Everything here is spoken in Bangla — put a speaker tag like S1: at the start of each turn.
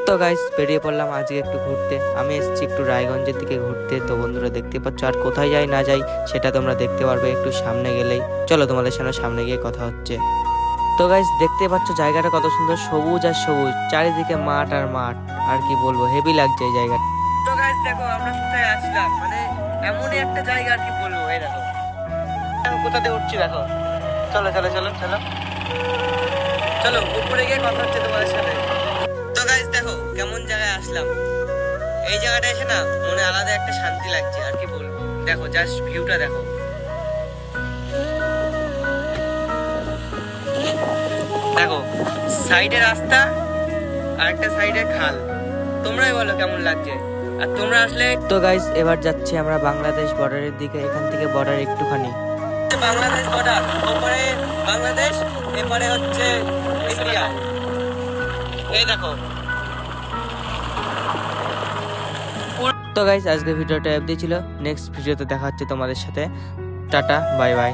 S1: তো গাইস বেরিয়ে পড়লাম আজকে একটু ঘুরতে। আমি এসেছি একটু রায়গঞ্জের দিকে ঘুরতে। তো বন্ধুরা দেখতে পাচ্ছ, আর কোথায় যাই না যাই সেটা তোমরা দেখতে পারবে একটু সামনে গেলেই। চলো তোমাদের সামনে গিয়ে কথা হচ্ছে। তো গাইস দেখতে পাচ্ছ জায়গাটা কত সুন্দর, সবুজ আর সবুজ, চারিদিকে মাঠ আর মাঠ। আর কি বলবো, হেভি লাগছে এই জায়গাটা। তো গাইস দেখো আমরা কোথায় আসলাম, মানে এমনই একটা জায়গা, আর কি বলবো। এই দেখো আমি কোথা দিয়ে উঠছি, দেখো। চলো চলো চলো চলো চলো উপরে গিয়ে কথা হচ্ছে তোমাদের সাথে। তো গাইস দেখো কেমন জায়গায় আসলাম। এই জায়গাটা এসে না মনে আলাদা একটা শান্তি লাগছে, আর কি বলবো। দেখো জাস্ট ভিউটা দেখো। দেখো সাইডে রাস্তা আর একটা সাইডে খাল। তোমরাই বলো কেমন লাগছে। আর তোমরা আসলে তো গাইস এবার যাচ্ছি আমরা বাংলাদেশ বর্ডারের দিকে। এখান থেকে বর্ডার একটুখানি, বাংলাদেশ বর্ডার, ওপরে বাংলাদেশ, এপারে হচ্ছে ইন্ডিয়া। এই দেখো। তো গাইস আজকে ভিডিওটা অবধি ছিল। নেক্সট ভিডিওতে দেখা হচ্ছে তোমাদের সাথে। Tata bye bye.